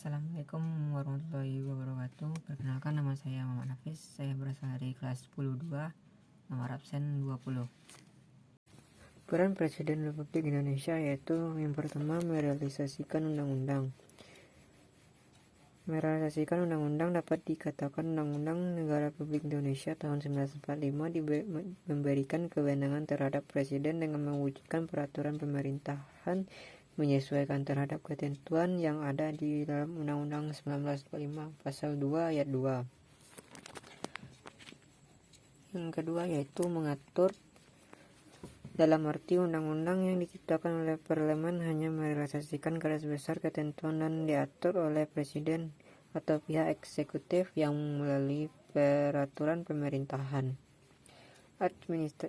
Assalamualaikum warahmatullahi wabarakatuh. Perkenalkan, nama saya Muhammad Hafiz. Saya berasal dari kelas 10-2, nomor absen 20. Peran Presiden Republik Indonesia yaitu yang pertama, merealisasikan undang-undang. Merealisasikan undang-undang dapat dikatakan Undang-Undang Negara Republik Indonesia tahun 1945 memberikan kewenangan terhadap Presiden dengan mewujudkan peraturan pemerintahan menyesuaikan terhadap ketentuan yang ada di dalam Undang-Undang 1945 Pasal 2 Ayat 2. Yang kedua yaitu mengatur, dalam arti undang-undang yang diciptakan oleh parlemen hanya merealisasikan garis besar ketentuan dan diatur oleh Presiden atau pihak eksekutif yang melalui peraturan pemerintahan.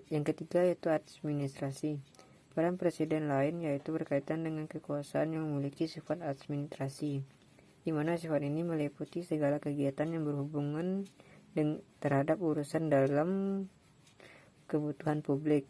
Yang ketiga yaitu administrasi. Peran Presiden lain yaitu berkaitan dengan kekuasaan yang memiliki sifat administrasi, di mana sifat ini meliputi segala kegiatan yang berhubungan terhadap urusan dalam kebutuhan publik.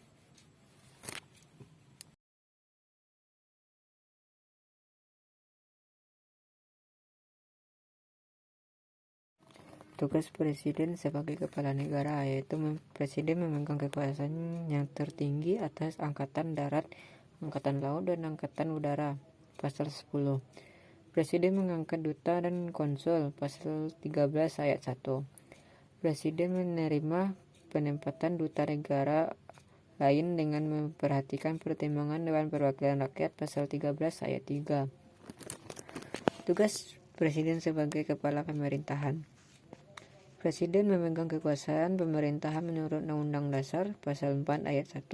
Tugas Presiden sebagai kepala negara yaitu Presiden memegang kekuasaan yang tertinggi atas Angkatan Darat, Angkatan Laut, dan Angkatan Udara. Pasal 10. Presiden mengangkat duta dan konsul. Pasal 13 ayat 1. Presiden menerima penempatan duta negara lain dengan memperhatikan pertimbangan Dewan Perwakilan Rakyat. Pasal 13 ayat 3. Tugas Presiden sebagai kepala pemerintahan. Presiden memegang kekuasaan pemerintahan menurut Undang-Undang Dasar Pasal 4 Ayat 1.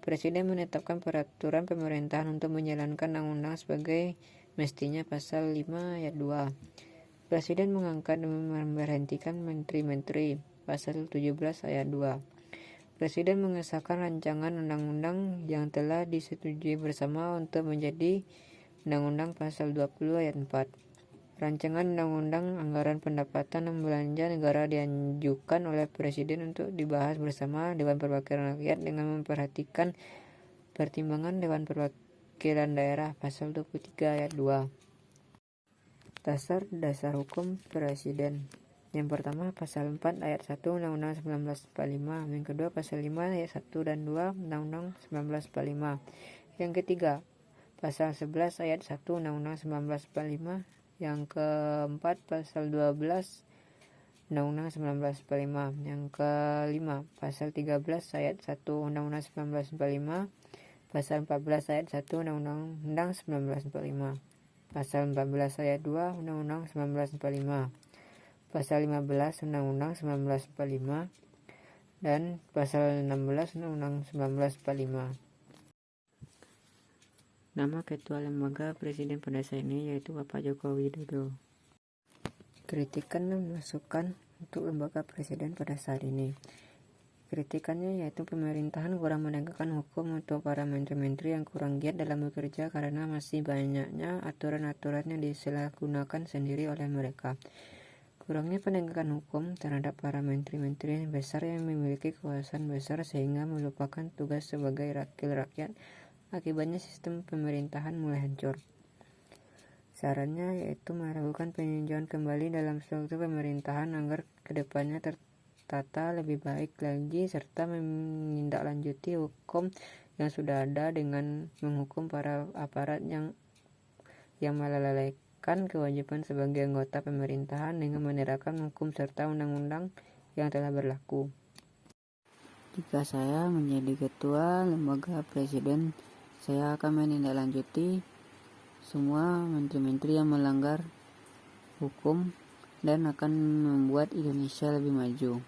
Presiden menetapkan peraturan pemerintahan untuk menjalankan undang-undang sebagai mestinya. Pasal 5 Ayat 2. Presiden mengangkat dan memberhentikan menteri-menteri. Pasal 17 Ayat 2. Presiden mengesahkan rancangan undang-undang yang telah disetujui bersama untuk menjadi undang-undang. Pasal 20 Ayat 4. Rancangan undang-undang anggaran pendapatan dan belanja negara diajukan oleh Presiden untuk dibahas bersama Dewan Perwakilan Rakyat dengan memperhatikan pertimbangan Dewan Perwakilan Daerah. Pasal 23 ayat 2. Dasar hukum Presiden. Yang pertama, Pasal 4 ayat 1 Undang-Undang 1945. Yang kedua, Pasal 5 ayat 1 dan 2 Undang-Undang 1945. Yang ketiga, Pasal 11 ayat 1 Undang-Undang 1945. Yang keempat, Pasal 12 Undang-Undang 1945. Yang kelima, Pasal 13 ayat 1 Undang-Undang 1945. Pasal 14 ayat 1 Undang-Undang 1945. Pasal 14 ayat 2 Undang-Undang 1945. Pasal 15 Undang-Undang 1945. Dan Pasal 16 Undang-Undang 1945. Nama Ketua Lembaga Presiden pada saat ini yaitu Bapak Joko Widodo. Kritikan dan masukan untuk Lembaga Presiden pada saat ini. Kritikannya yaitu pemerintahan kurang menegakkan hukum untuk para menteri-menteri yang kurang giat dalam bekerja karena masih banyaknya aturan-aturan yang disalahgunakan sendiri oleh mereka. Kurangnya penegakan hukum terhadap para menteri-menteri besar yang memiliki kekuasaan besar sehingga melupakan tugas sebagai wakil rakyat. Akibatnya sistem pemerintahan mulai hancur. Sarannya yaitu melakukan peninjauan kembali dalam struktur pemerintahan agar kedepannya tertata lebih baik lagi serta menindaklanjuti hukum yang sudah ada dengan menghukum para aparat yang melalaikan kewajiban sebagai anggota pemerintahan dengan menerapkan hukum serta undang-undang yang telah berlaku. Jika saya menjadi ketua lembaga presiden, saya akan menindaklanjuti semua menteri-menteri yang melanggar hukum dan akan membuat Indonesia lebih maju.